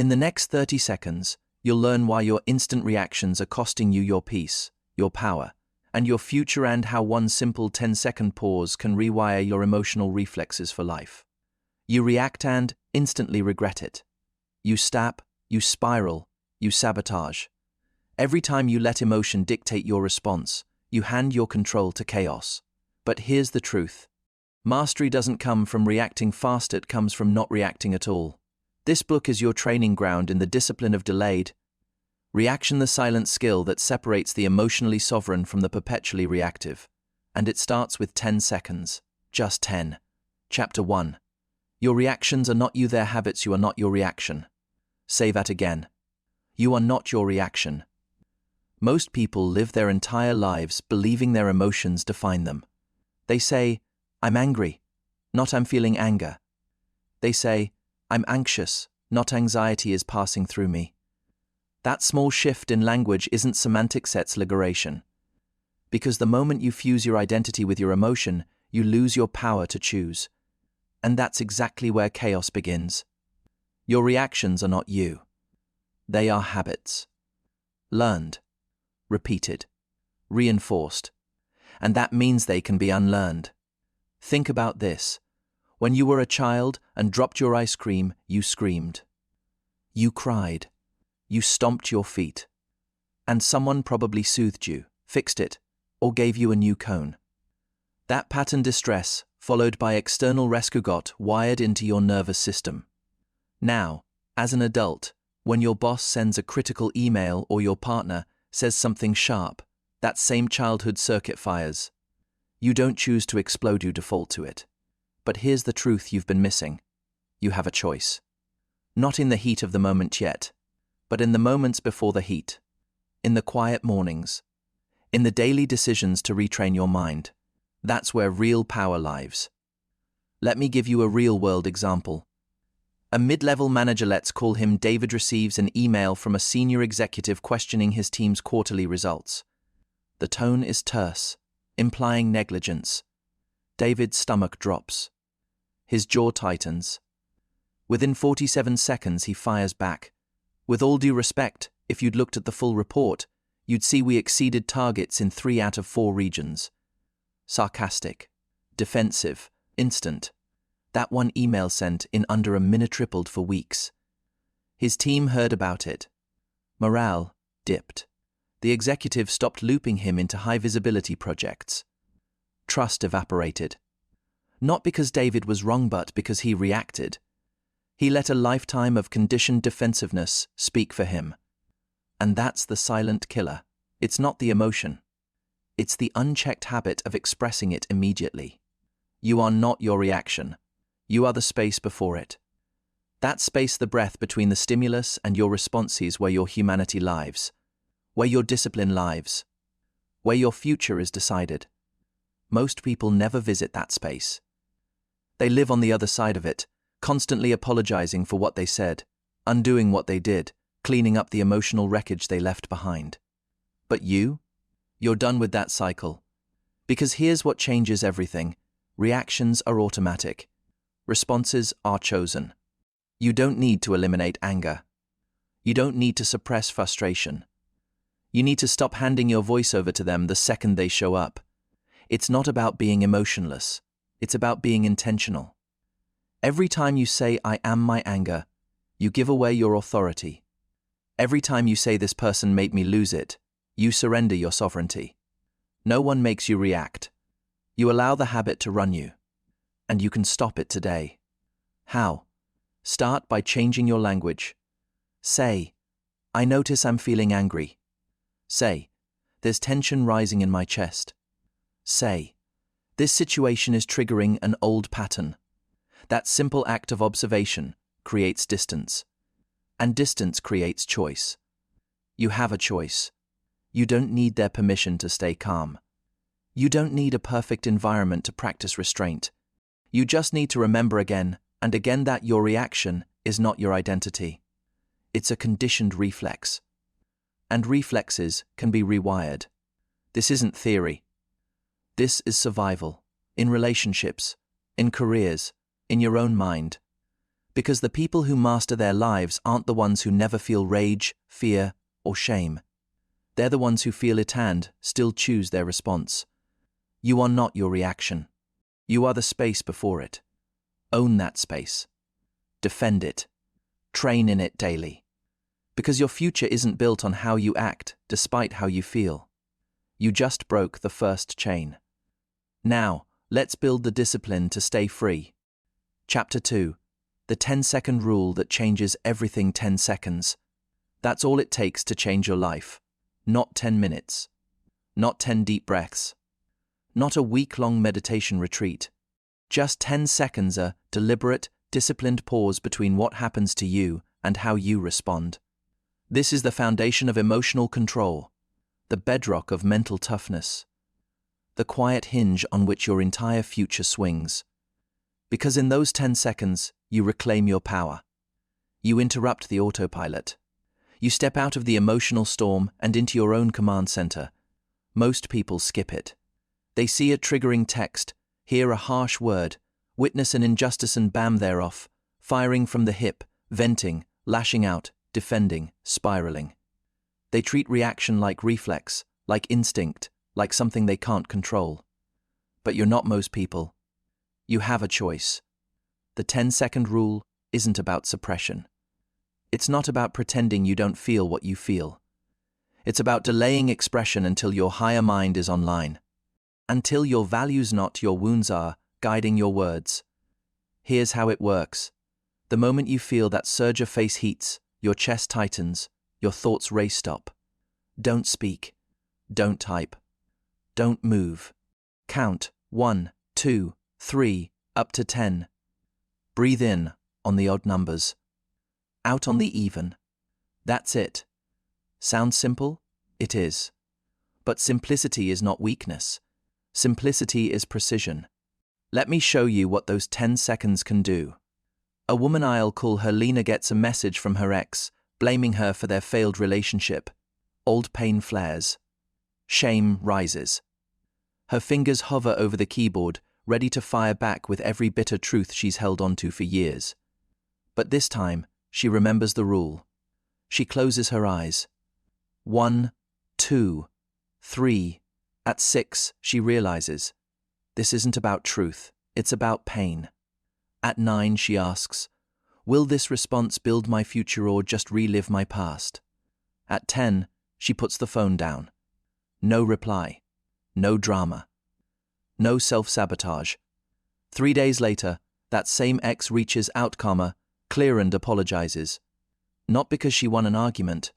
In the next 30 seconds, you'll learn why your instant reactions are costing you your peace, your power, and your future, and how one simple 10-second pause can rewire your emotional reflexes for life. You react and instantly regret it. You snap, you spiral, you sabotage. Every time you let emotion dictate your response, you hand your control to chaos. But here's the truth. Mastery doesn't come from reacting fast, it comes from not reacting at all. This book is your training ground in the discipline of delayed reaction, the silent skill that separates the emotionally sovereign from the perpetually reactive. And it starts with 10 seconds. Just 10. Chapter 1. Your reactions are not you, they're habits. You are not your reaction. Say that again. You are not your reaction. Most people live their entire lives believing their emotions define them. They say, I'm angry, not I'm feeling anger. They say, I'm anxious, not anxiety is passing through me. That small shift in language isn't semantics, it's liberation. Because the moment you fuse your identity with your emotion, you lose your power to choose. And that's exactly where chaos begins. Your reactions are not you. They are habits. Learned, repeated, reinforced. And that means they can be unlearned. Think about this. When you were a child and dropped your ice cream, you screamed. You cried. You stomped your feet. And someone probably soothed you, fixed it, or gave you a new cone. That pattern distress, followed by external rescue, got wired into your nervous system. Now, as an adult, when your boss sends a critical email or your partner says something sharp, that same childhood circuit fires. You don't choose to explode, you default to it. But here's the truth you've been missing. You have a choice. Not in the heat of the moment yet, but in the moments before the heat. In the quiet mornings. In the daily decisions to retrain your mind. That's where real power lives. Let me give you a real-world example. A mid-level manager, let's call him David, receives an email from a senior executive questioning his team's quarterly results. The tone is terse, implying negligence. David's stomach drops. His jaw tightens. Within 47 seconds, he fires back. With all due respect, if you'd looked at the full report, you'd see we exceeded targets in 3 out of 4 regions. Sarcastic, defensive, instant. That one email sent in under a minute tripled for weeks. His team heard about it. Morale dipped. The executive stopped looping him into high-visibility projects. Trust evaporated. Not because David was wrong, but because he reacted. He let a lifetime of conditioned defensiveness speak for him. And that's the silent killer. It's not the emotion. It's the unchecked habit of expressing it immediately. You are not your reaction. You are the space before it. That space, the breath between the stimulus and your responses, where your humanity lives, where your discipline lives, where your future is decided. Most people never visit that space. They live on the other side of it, constantly apologizing for what they said, undoing what they did, cleaning up the emotional wreckage they left behind. But you're done with that cycle. Because here's what changes everything. Reactions are automatic. Responses are chosen. You don't need to eliminate anger. You don't need to suppress frustration. You need to stop handing your voice over to them the second they show up. It's not about being emotionless. It's about being intentional. Every time you say, I am my anger, you give away your authority. Every time you say, this person made me lose it, you surrender your sovereignty. No one makes you react. You allow the habit to run you. And you can stop it today. How? Start by changing your language. Say, I notice I'm feeling angry. Say, there's tension rising in my chest. Say, this situation is triggering an old pattern. That simple act of observation creates distance. And distance creates choice. You have a choice. You don't need their permission to stay calm. You don't need a perfect environment to practice restraint. You just need to remember again and again that your reaction is not your identity. It's a conditioned reflex. And reflexes can be rewired. This isn't theory. This is survival. In relationships, in careers, in your own mind. Because the people who master their lives aren't the ones who never feel rage, fear, or shame. They're the ones who feel it and still choose their response. You are not your reaction. You are the space before it. Own that space. Defend it. Train in it daily. Because your future isn't built on how you act, despite how you feel. You just broke the first chain. Now, let's build the discipline to stay free. Chapter 2. The 10-second rule that changes everything 10 seconds. That's all it takes to change your life. Not 10 minutes. Not 10 deep breaths. Not a week-long meditation retreat. Just 10 seconds, a deliberate, disciplined pause between what happens to you and how you respond. This is the foundation of emotional control, the bedrock of mental toughness, the quiet hinge on which your entire future swings. Because in those 10 seconds, you reclaim your power. You interrupt the autopilot. You step out of the emotional storm and into your own command center. Most people skip it. They see a triggering text, hear a harsh word, witness an injustice and bam, they're off, firing from the hip, venting, lashing out, defending, spiraling. They treat reaction like reflex, like instinct, like something they can't control. But you're not most people. You have a choice. The 10-second rule isn't about suppression. It's not about pretending you don't feel what you feel. It's about delaying expression until your higher mind is online. Until your values, not your wounds, are guiding your words. Here's how it works. The moment you feel that surge of face heats, your chest tightens, your thoughts race stop. Don't speak. Don't type. Don't move. Count 1, 2, 3, up to 10. Breathe in on the odd numbers. Out on the even. That's it. Sounds simple? It is. But simplicity is not weakness. Simplicity is precision. Let me show you what those 10 seconds can do. A woman I'll call her Lena gets a message from her ex, blaming her for their failed relationship. Old pain flares. Shame rises. Her fingers hover over the keyboard, ready to fire back with every bitter truth she's held onto for years. But this time, she remembers the rule. She closes her eyes. 1, 2, 3. At 6, she realizes. This isn't about truth, it's about pain. At 9, she asks, will this response build my future or just relive my past? At 10, she puts the phone down. No reply. No drama. No self-sabotage. 3 days later, that same ex reaches out calmer, clear, and apologizes. Not because she won an argument,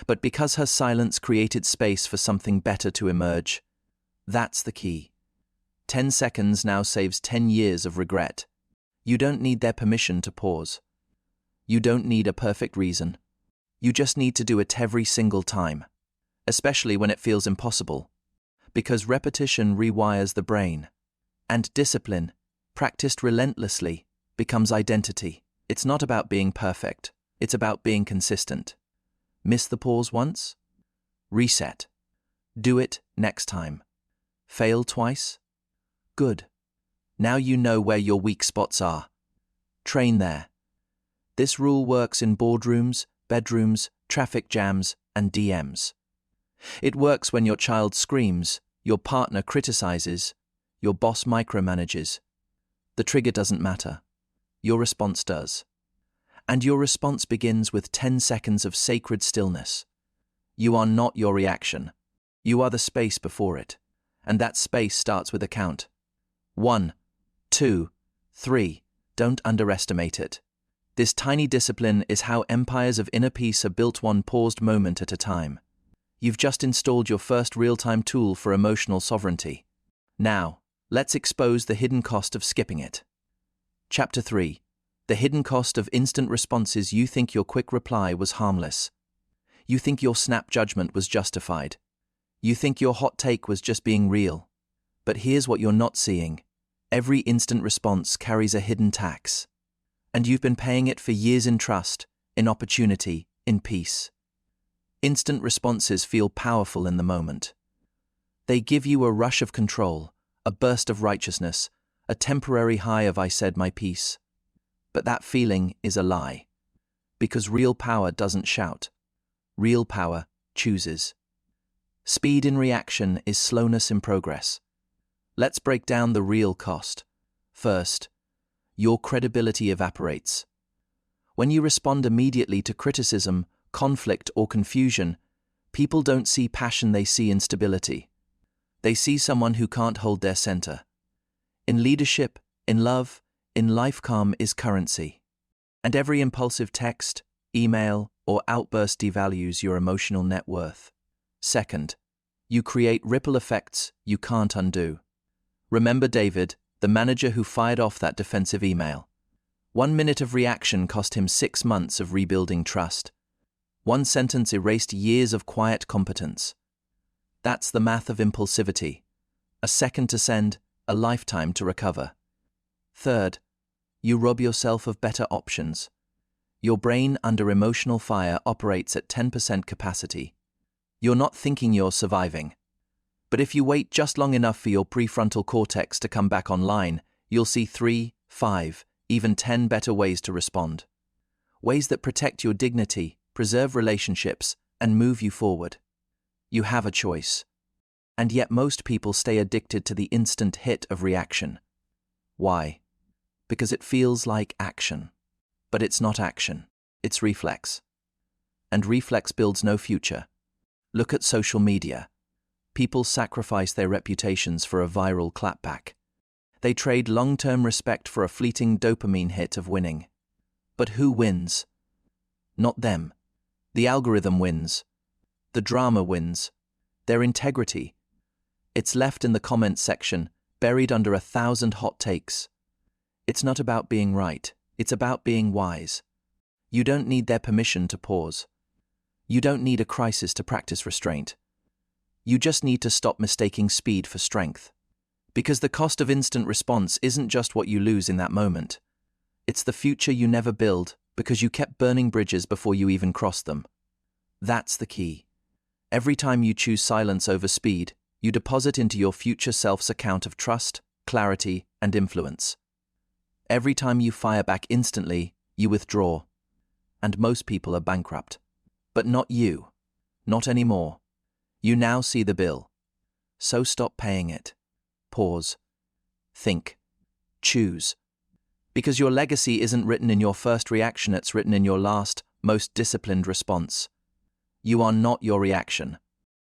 but because her silence created space for something better to emerge. That's the key. 10 seconds now saves 10 years of regret. You don't need their permission to pause. You don't need a perfect reason. You just need to do it every single time, especially when it feels impossible. Because repetition rewires the brain. And discipline, practiced relentlessly, becomes identity. It's not about being perfect. It's about being consistent. Miss the pause once? Reset. Do it next time. Fail twice? Good. Now you know where your weak spots are. Train there. This rule works in boardrooms, bedrooms, traffic jams, and DMs. It works when your child screams, your partner criticizes, your boss micromanages. The trigger doesn't matter. Your response does. And your response begins with 10 seconds of sacred stillness. You are not your reaction. You are the space before it. And that space starts with a count. 1, 2, 3. Don't underestimate it. This tiny discipline is how empires of inner peace are built, one paused moment at a time. You've just installed your first real-time tool for emotional sovereignty. Now, let's expose the hidden cost of skipping it. Chapter 3. The hidden cost of instant responses. You think your quick reply was harmless. You think your snap judgment was justified. You think your hot take was just being real. But here's what you're not seeing. Every instant response carries a hidden tax. And you've been paying it for years in trust, in opportunity, in peace. Instant responses feel powerful in the moment. They give you a rush of control, a burst of righteousness, a temporary high of "I said my piece." But that feeling is a lie. Because real power doesn't shout. Real power chooses. Speed in reaction is slowness in progress. Let's break down the real cost. First, your credibility evaporates. When you respond immediately to criticism, conflict, or confusion, people don't see passion, they see instability. They see someone who can't hold their center. In leadership, in love, in life, calm is currency. And every impulsive text, email, or outburst devalues your emotional net worth. Second, you create ripple effects you can't undo. Remember David, the manager who fired off that defensive email. 1 minute of reaction cost him 6 months of rebuilding trust. 1 sentence erased years of quiet competence. That's the math of impulsivity. A second to send, a lifetime to recover. Third, you rob yourself of better options. Your brain under emotional fire operates at 10% capacity. You're not thinking, you're surviving. But if you wait just long enough for your prefrontal cortex to come back online, you'll see 3, 5, even 10 better ways to respond. Ways that protect your dignity, preserve relationships, and move you forward. You have a choice. And yet most people stay addicted to the instant hit of reaction. Why? Because it feels like action. But it's not action, it's reflex. And reflex builds no future. Look at social media. People sacrifice their reputations for a viral clapback. They trade long-term respect for a fleeting dopamine hit of winning. But who wins? Not them. The algorithm wins. The drama wins. Their integrity. It's left in the comments section, buried under 1,000 hot takes. It's not about being right, it's about being wise. You don't need their permission to pause. You don't need a crisis to practice restraint. You just need to stop mistaking speed for strength. Because the cost of instant response isn't just what you lose in that moment. It's the future you never build because you kept burning bridges before you even crossed them. That's the key. Every time you choose silence over speed, you deposit into your future self's account of trust, clarity, and influence. Every time you fire back instantly, you withdraw. And most people are bankrupt. But not you. Not anymore. You now see the bill. So stop paying it. Pause. Think. Choose. Because your legacy isn't written in your first reaction, it's written in your last, most disciplined response. You are not your reaction.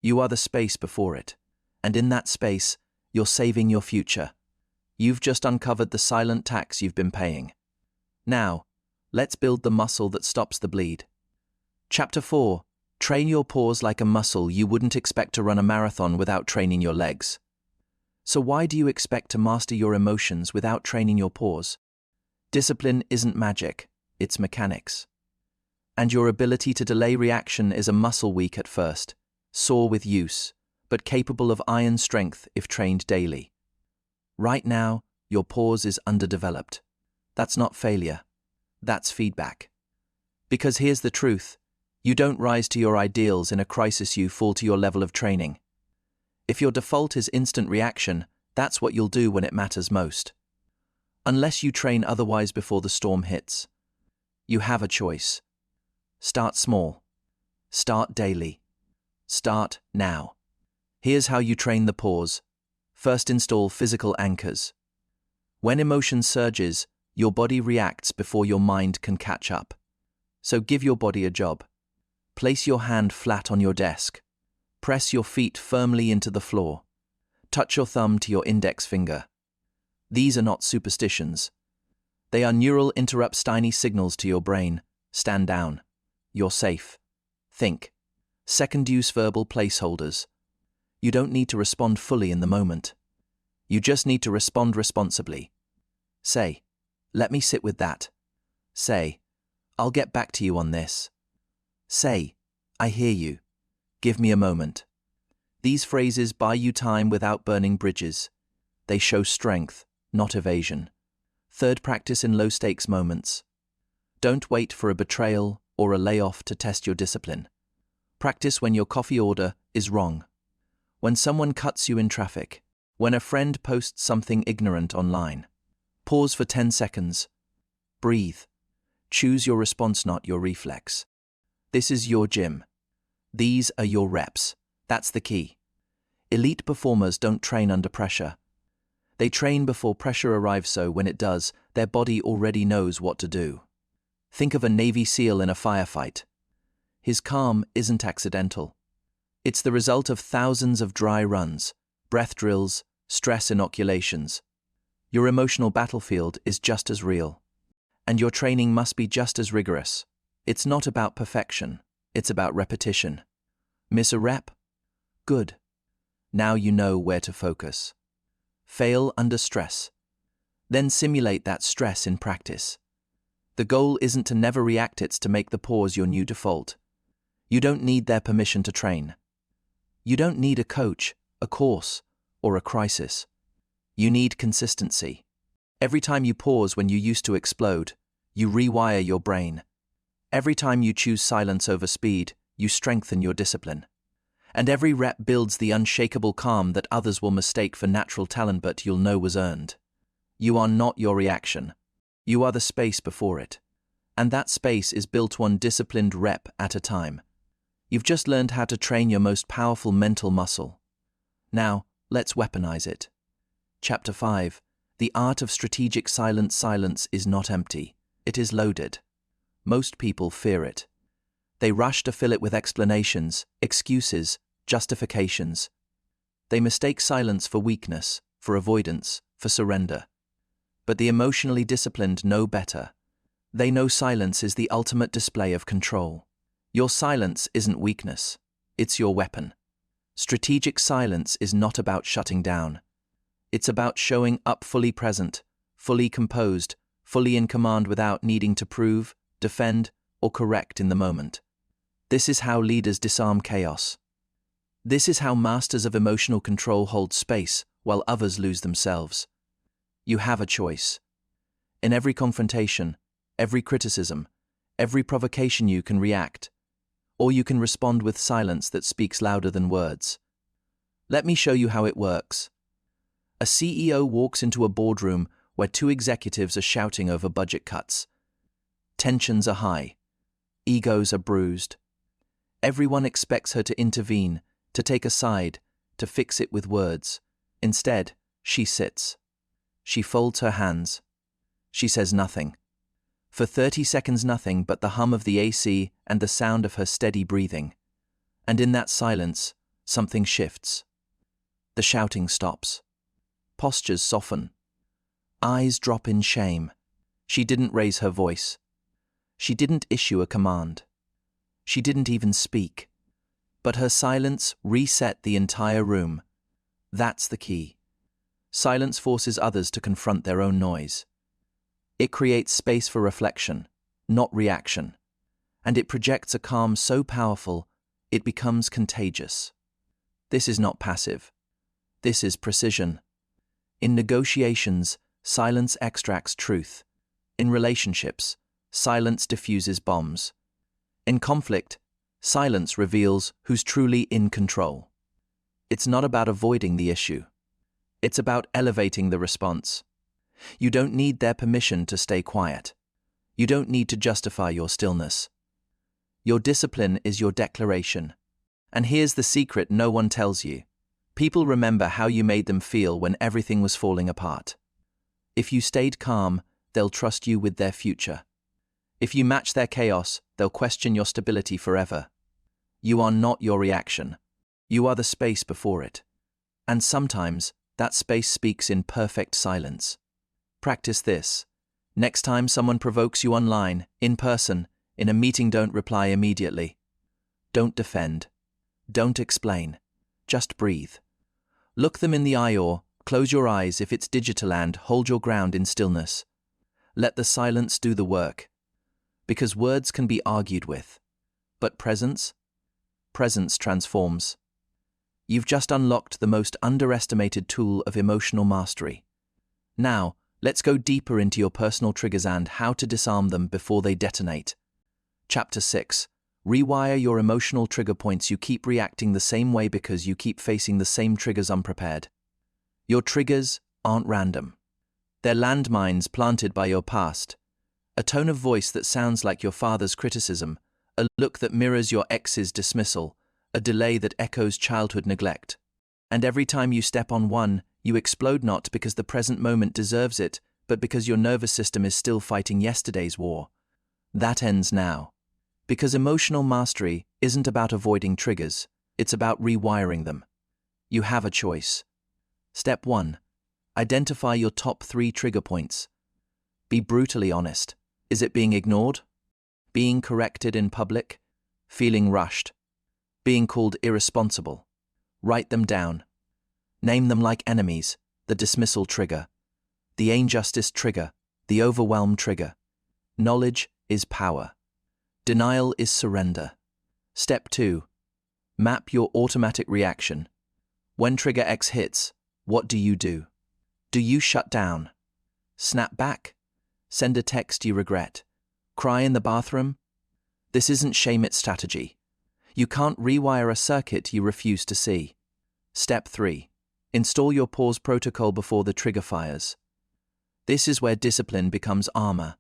You are the space before it. And in that space, you're saving your future. You've just uncovered the silent tax you've been paying. Now, let's build the muscle that stops the bleed. Chapter 4. Train your pause like a muscle. You wouldn't expect to run a marathon without training your legs. So why do you expect to master your emotions without training your pause? Discipline isn't magic, it's mechanics. And your ability to delay reaction is a muscle weak at first, sore with use, but capable of iron strength if trained daily. Right now, your pause is underdeveloped. That's not failure. That's feedback. Because here's the truth. You don't rise to your ideals in a crisis, you fall to your level of training. If your default is instant reaction, that's what you'll do when it matters most. Unless you train otherwise before the storm hits. You have a choice. Start small. Start daily. Start now. Here's how you train the pause. First, install physical anchors. When emotion surges, your body reacts before your mind can catch up. So give your body a job. Place your hand flat on your desk. Press your feet firmly into the floor. Touch your thumb to your index finger. These are not superstitions. They are neural interrupts, tiny signals to your brain. Stand down. You're safe. Think. Second, use verbal placeholders. You don't need to respond fully in the moment. You just need to respond responsibly. Say, "Let me sit with that." Say, "I'll get back to you on this." Say, "I hear you. Give me a moment." These phrases buy you time without burning bridges. They show strength, not evasion. Third, practice in low-stakes moments. Don't wait for a betrayal or a layoff to test your discipline. Practice when your coffee order is wrong. When someone cuts you in traffic. When a friend posts something ignorant online. Pause for 10 seconds. Breathe. Choose your response, not your reflex. This is your gym. These are your reps. That's the key. Elite performers don't train under pressure. They train before pressure arrives, so when it does, their body already knows what to do. Think of a Navy SEAL in a firefight. His calm isn't accidental. It's the result of thousands of dry runs, breath drills, stress inoculations. Your emotional battlefield is just as real. And your training must be just as rigorous. It's not about perfection. It's about repetition. Miss a rep? Good. Now you know where to focus. Fail under stress. Then simulate that stress in practice. The goal isn't to never react, it's to make the pause your new default. You don't need their permission to train. You don't need a coach, a course, or a crisis. You need consistency. Every time you pause when you used to explode, you rewire your brain. Every time you choose silence over speed, you strengthen your discipline. And every rep builds the unshakable calm that others will mistake for natural talent but you'll know was earned. You are not your reaction. You are the space before it. And that space is built one disciplined rep at a time. You've just learned how to train your most powerful mental muscle. Now, let's weaponize it. Chapter 5. The Art of Strategic Silence. Silence is not empty. It is loaded. Most people fear it. They rush to fill it with explanations, excuses, justifications. They mistake silence for weakness, for avoidance, for surrender. But the emotionally disciplined know better. They know silence is the ultimate display of control. Your silence isn't weakness. It's your weapon. Strategic silence is not about shutting down. It's about showing up fully present, fully composed, fully in command without needing to prove, defend, or correct in the moment. This is how leaders disarm chaos. This is how masters of emotional control hold space while others lose themselves. You have a choice. In every confrontation, every criticism, every provocation you can react, or you can respond with silence that speaks louder than words. Let me show you how it works. A CEO walks into a boardroom where two executives are shouting over budget cuts. Tensions are high. Egos are bruised. Everyone expects her to intervene, to take a side, to fix it with words. Instead, she sits. She folds her hands. She says nothing. For 30 seconds nothing but the hum of the AC and the sound of her steady breathing. And in that silence, something shifts. The shouting stops. Postures soften. Eyes drop in shame. She didn't raise her voice. She didn't issue a command. She didn't even speak. But her silence reset the entire room. That's the key. Silence forces others to confront their own noise. It creates space for reflection, not reaction. And it projects a calm so powerful, it becomes contagious. This is not passive. This is precision. In negotiations, silence extracts truth. In relationships, silence diffuses bombs. In conflict, silence reveals who's truly in control. It's not about avoiding the issue. It's about elevating the response. You don't need their permission to stay quiet. You don't need to justify your stillness. Your discipline is your declaration. And here's the secret no one tells you. People remember how you made them feel when everything was falling apart. If you stayed calm, they'll trust you with their future. If you match their chaos, they'll question your stability forever. You are not your reaction. You are the space before it. And sometimes, that space speaks in perfect silence. Practice this. Next time someone provokes you online, in person, in a meeting, don't reply immediately. Don't defend. Don't explain. Just breathe. Look them in the eye or close your eyes if it's digital and hold your ground in stillness. Let the silence do the work. Because words can be argued with. But presence transforms. You've just unlocked the most underestimated tool of emotional mastery. Now, let's go deeper into your personal triggers and how to disarm them before they detonate. Chapter 6. Rewire your emotional trigger points. You keep reacting the same way because you keep facing the same triggers unprepared. Your triggers aren't random. They're landmines planted by your past. A tone of voice that sounds like your father's criticism, a look that mirrors your ex's dismissal, a delay that echoes childhood neglect. And every time you step on one, you explode not because the present moment deserves it, but because your nervous system is still fighting yesterday's war. That ends now. Because emotional mastery isn't about avoiding triggers, it's about rewiring them. You have a choice. Step 1. Identify your top 3 trigger points. Be brutally honest. Is it being ignored? Being corrected in public? Feeling rushed? Being called irresponsible? Write them down. Name them like enemies: the dismissal trigger, the injustice trigger, the overwhelm trigger. Knowledge is power. Denial is surrender. Step 2. Map your automatic reaction. When trigger X hits, what do you do? Do you shut down? Snap back? Send a text you regret? Cry in the bathroom? This isn't shame it strategy. You can't rewire a circuit you refuse to see. Step 3. Install your pause protocol before the trigger fires. This is where discipline becomes armor.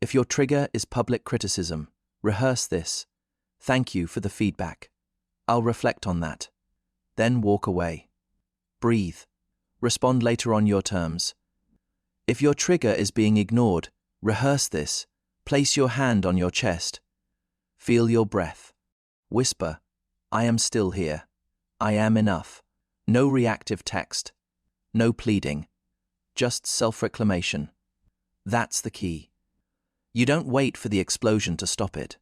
If your trigger is public criticism, rehearse this. Thank you for the feedback. I'll reflect on that. Then walk away. Breathe. Respond later on your terms. If your trigger is being ignored, rehearse this. Place your hand on your chest. Feel your breath. Whisper, I am still here. I am enough. No reactive text. No pleading. Just self-reclamation. That's the key. You don't wait for the explosion to stop it.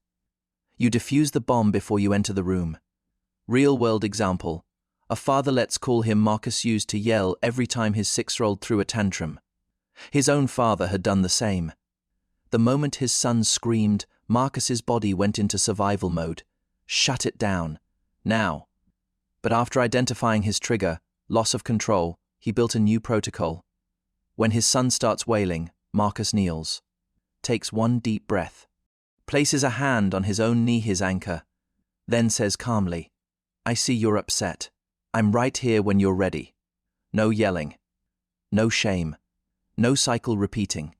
You defuse the bomb before you enter the room. Real-world example. A father, let's call him Marcus, used to yell every time his 6-year-old threw a tantrum. His own father had done the same. The moment his son screamed, Marcus's body went into survival mode. Shut it down. Now. But after identifying his trigger, loss of control, he built a new protocol. When his son starts wailing, Marcus kneels. Takes one deep breath. Places a hand on his own knee, his anchor. Then says calmly, I see you're upset. I'm right here when you're ready. No yelling. No shame. No cycle repeating.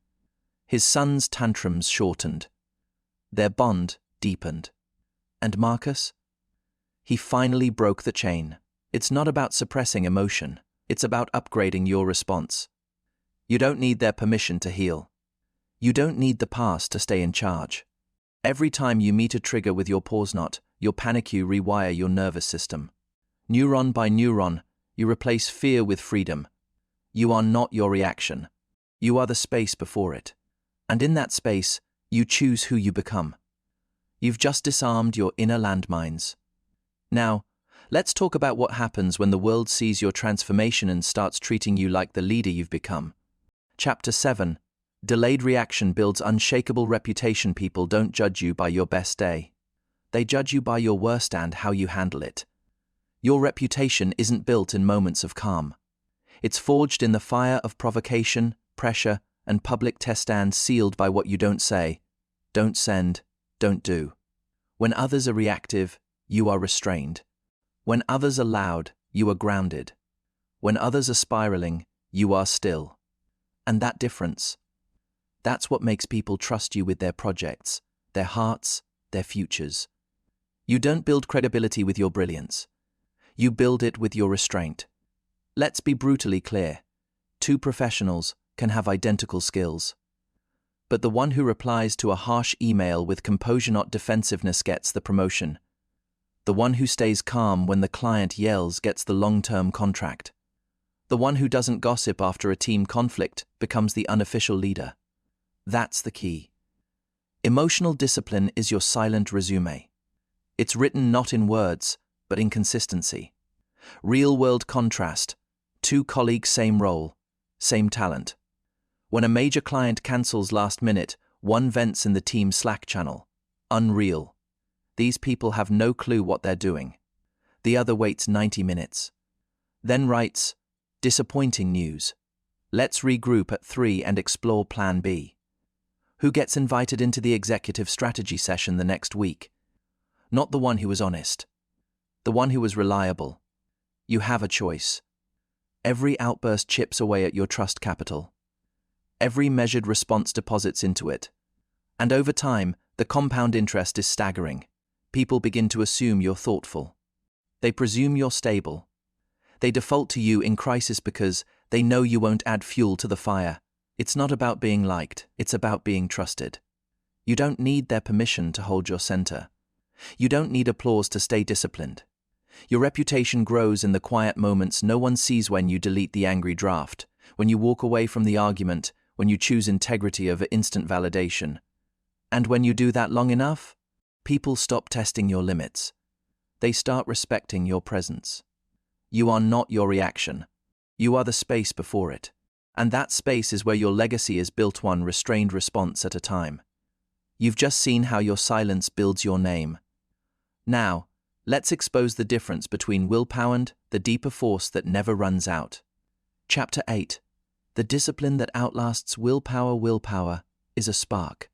His son's tantrums shortened. Their bond deepened. And Marcus? He finally broke the chain. It's not about suppressing emotion. It's about upgrading your response. You don't need their permission to heal. You don't need the past to stay in charge. Every time you meet a trigger with your pause knot, your panic, you rewire your nervous system. Neuron by neuron, you replace fear with freedom. You are not your reaction. You are the space before it. And in that space, you choose who you become. You've just disarmed your inner landmines. Now, let's talk about what happens when the world sees your transformation and starts treating you like the leader you've become. Chapter 7. Delayed reaction builds unshakable reputation. People don't judge you by your best day. They judge you by your worst and how you handle it. Your reputation isn't built in moments of calm. It's forged in the fire of provocation, pressure, and public test, and sealed by what you don't say, don't send, don't do. When others are reactive, you are restrained. When others are loud, you are grounded. When others are spiraling, you are still. And that difference, that's what makes people trust you with their projects, their hearts, their futures. You don't build credibility with your brilliance. You build it with your restraint. Let's be brutally clear. 2 professionals can have identical skills. But the one who replies to a harsh email with composure, not defensiveness, gets the promotion. The one who stays calm when the client yells gets the long-term contract. The one who doesn't gossip after a team conflict becomes the unofficial leader. That's the key. Emotional discipline is your silent resume. It's written not in words, but in consistency. Real-world contrast. 2 colleagues, same role, same talent. When a major client cancels last minute, one vents in the team Slack channel. Unreal. These people have no clue what they're doing. The other waits 90 minutes. Then writes, disappointing news. Let's regroup at 3 and explore plan B. Who gets invited into the executive strategy session the next week? Not the one who was honest. The one who was reliable. You have a choice. Every outburst chips away at your trust capital. Every measured response deposits into it. And over time, the compound interest is staggering. People begin to assume you're thoughtful. They presume you're stable. They default to you in crisis because they know you won't add fuel to the fire. It's not about being liked, it's about being trusted. You don't need their permission to hold your center. You don't need applause to stay disciplined. Your reputation grows in the quiet moments no one sees: when you delete the angry draft, when you walk away from the argument, when you choose integrity over instant validation. And when you do that long enough, people stop testing your limits. They start respecting your presence. You are not your reaction. You are the space before it. And that space is where your legacy is built, one restrained response at a time. You've just seen how your silence builds your name. Now, let's expose the difference between willpower and the deeper force that never runs out. Chapter 8. The discipline that outlasts willpower. Willpower is a spark.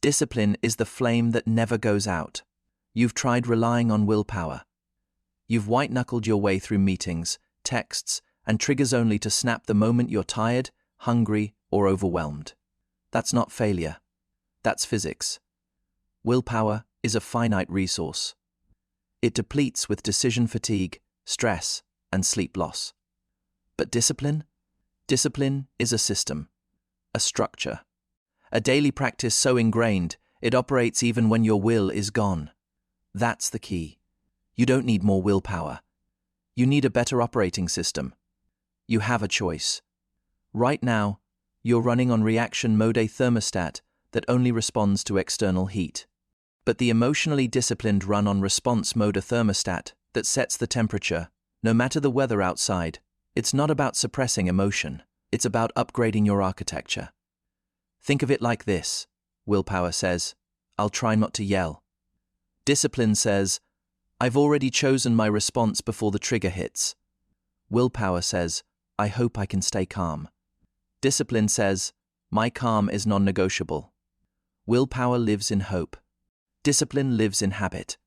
Discipline is the flame that never goes out. You've tried relying on willpower. You've white-knuckled your way through meetings, texts, and triggers only to snap the moment you're tired, hungry, or overwhelmed. That's not failure. That's physics. Willpower is a finite resource. It depletes with decision fatigue, stress, and sleep loss. But discipline? Discipline is a system, a structure, a daily practice so ingrained it operates even when your will is gone. That's the key. You don't need more willpower. You need a better operating system. You have a choice. Right now, you're running on reaction mode, a thermostat that only responds to external heat. But the emotionally disciplined run on response mode, a thermostat that sets the temperature, no matter the weather outside. It's not about suppressing emotion. It's about upgrading your architecture. Think of it like this. Willpower says, I'll try not to yell. Discipline says, I've already chosen my response before the trigger hits. Willpower says, I hope I can stay calm. Discipline says, my calm is non-negotiable. Willpower lives in hope. Discipline lives in habit.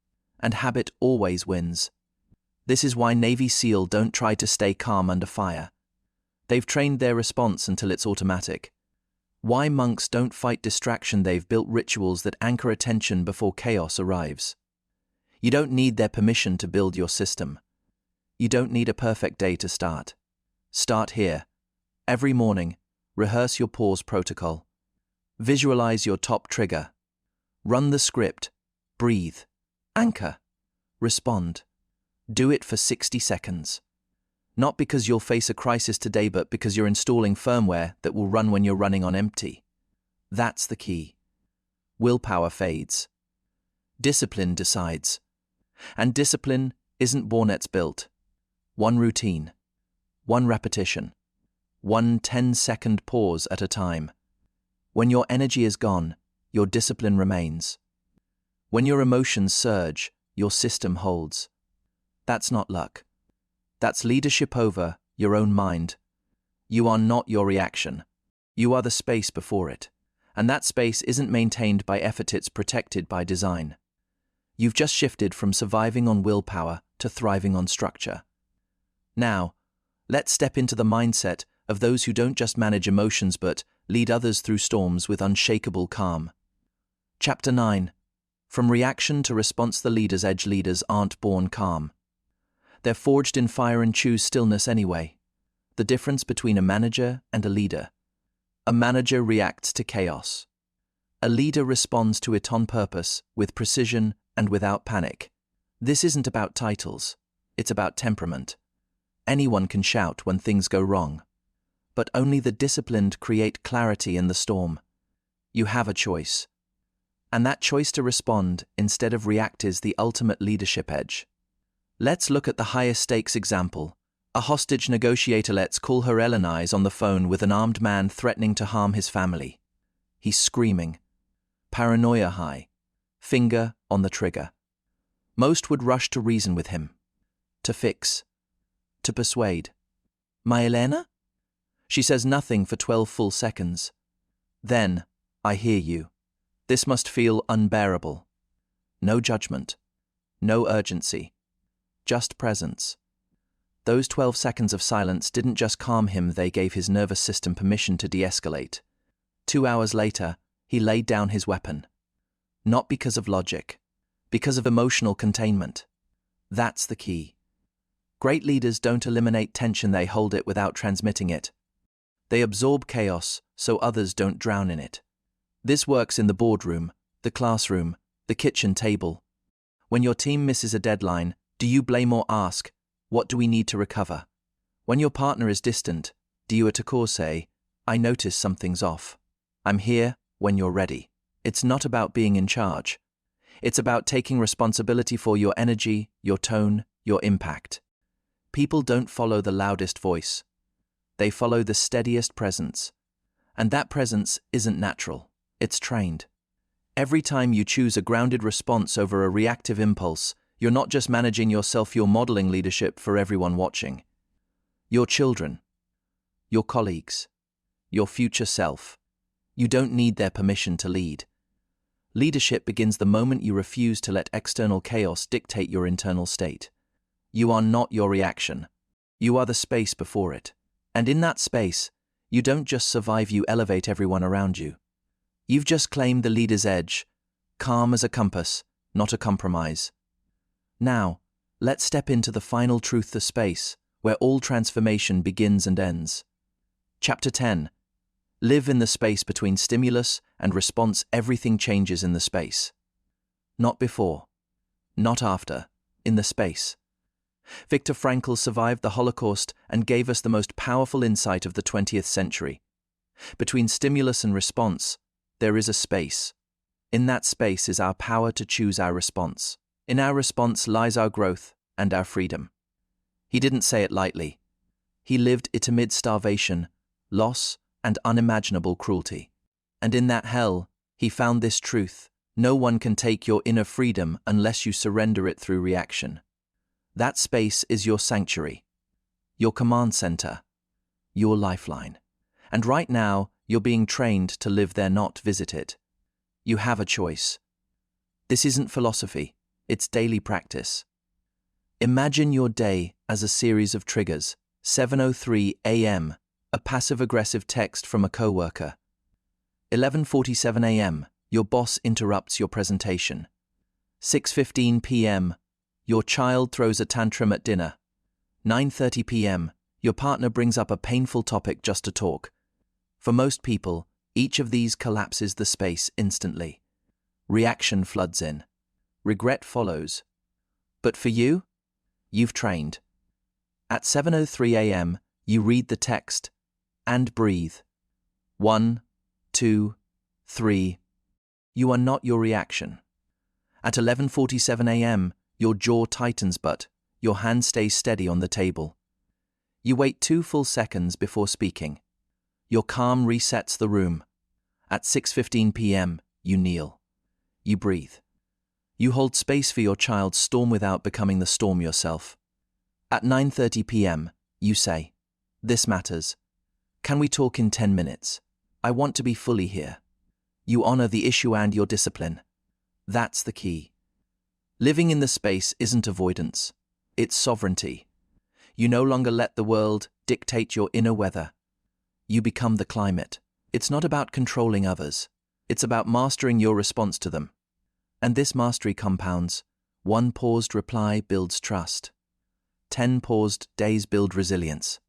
And habit always wins. This is why Navy SEAL don't try to stay calm under fire. They've trained their response until it's automatic. Why monks don't fight distraction? They've built rituals that anchor attention before chaos arrives. You don't need their permission to build your system. You don't need a perfect day to start. Start here. Every morning, rehearse your pause protocol. Visualize your top trigger. Run the script. Breathe. Anchor. Respond. Do it for 60 seconds. Not because you'll face a crisis today, but because you're installing firmware that will run when you're running on empty. That's the key. Willpower fades. Discipline decides. And discipline isn't born, it's built. One routine. One repetition. One 10-second pause at a time. When your energy is gone, your discipline remains. When your emotions surge, your system holds. That's not luck. That's leadership over your own mind. You are not your reaction. You are the space before it. And that space isn't maintained by effort, it's protected by design. You've just shifted from surviving on willpower to thriving on structure. Now, let's step into the mindset of those who don't just manage emotions but lead others through storms with unshakable calm. Chapter 9. From reaction to response. The leader's edge. Leaders aren't born calm. They're forged in fire and choose stillness anyway. The difference between a manager and a leader. A manager reacts to chaos. A leader responds to it on purpose, with precision and without panic. This isn't about titles. It's about temperament. Anyone can shout when things go wrong. But only the disciplined create clarity in the storm. You have a choice. And that choice to respond instead of react is the ultimate leadership edge. Let's look at the highest stakes example. A hostage negotiator. Let's call her Ellen. Is on the phone with an armed man threatening to harm his family. He's screaming. Paranoia high. Finger on the trigger. Most would rush to reason with him. To fix. To persuade. My Elena? She says nothing for 12 full seconds. Then, I hear you. This must feel unbearable. No judgment. No urgency. Just presence. Those 12 seconds of silence didn't just calm him, they gave his nervous system permission to de-escalate. 2 hours later, he laid down his weapon. Not because of logic, because of emotional containment. That's the key. Great leaders don't eliminate tension, they hold it without transmitting it. They absorb chaos so others don't drown in it. This works in the boardroom, the classroom, the kitchen table. When your team misses a deadline, do you blame or ask, what do we need to recover? When your partner is distant, do you at a core say, I notice something's off. I'm here when you're ready. It's not about being in charge. It's about taking responsibility for your energy, your tone, your impact. People don't follow the loudest voice. They follow the steadiest presence. And that presence isn't natural. It's trained. Every time you choose a grounded response over a reactive impulse, you're not just managing yourself, you're modeling leadership for everyone watching. Your children, your colleagues, your future self. You don't need their permission to lead. Leadership begins the moment you refuse to let external chaos dictate your internal state. You are not your reaction. You are the space before it. And in that space, you don't just survive, you elevate everyone around you. You've just claimed the leader's edge, calm as a compass, not a compromise. Now, let's step into the final truth, the space, where all transformation begins and ends. Chapter 10. Live in the space between stimulus and response. Everything changes in the space. Not before, not after, in the space. Viktor Frankl survived the Holocaust and gave us the most powerful insight of the 20th century. Between stimulus and response, there is a space. In that space is our power to choose our response. In our response lies our growth and our freedom. He didn't say it lightly. He lived it amid starvation, loss, and unimaginable cruelty. And in that hell, he found this truth: no one can take your inner freedom unless you surrender it through reaction. That space is your sanctuary, your command center, your lifeline. And right now, you're being trained to live there, not visit it. You have a choice. This isn't philosophy, it's daily practice. Imagine your day as a series of triggers. 7:03 a.m., a passive-aggressive text from a coworker. 11:47 a.m., your boss interrupts your presentation. 6:15 p.m., your child throws a tantrum at dinner. 9:30 p.m., your partner brings up a painful topic just to talk. For most people, each of these collapses the space instantly. Reaction floods in. Regret follows. But for you, you've trained. At 7:03 a.m., you read the text and breathe. 1, 2, 3. You are not your reaction. At 11:47 a.m., your jaw tightens but your hand stays steady on the table. You wait 2 full seconds before speaking. Your calm resets the room. At 6:15 p.m., you kneel. You breathe. You hold space for your child's storm without becoming the storm yourself. At 9:30 p.m., you say, "This matters. Can we talk in 10 minutes? I want to be fully here." You honor the issue and your discipline. That's the key. Living in the space isn't avoidance. It's sovereignty. You no longer let the world dictate your inner weather. You become the climate. It's not about controlling others. It's about mastering your response to them. And this mastery compounds. 1 paused reply builds trust. 10 paused days build resilience.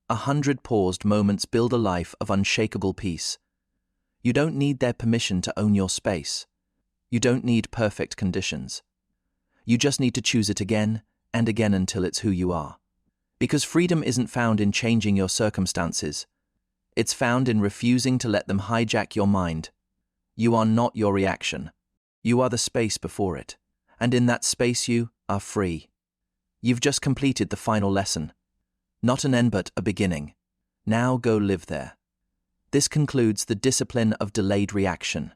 100 paused moments build a life of unshakable peace. You don't need their permission to own your space. You don't need perfect conditions. You just need to choose it again and again until it's who you are. Because freedom isn't found in changing your circumstances. It's found in refusing to let them hijack your mind. You are not your reaction. You are the space before it. And in that space you are free. You've just completed the final lesson. Not an end but a beginning. Now go live there. This concludes the discipline of delayed reaction.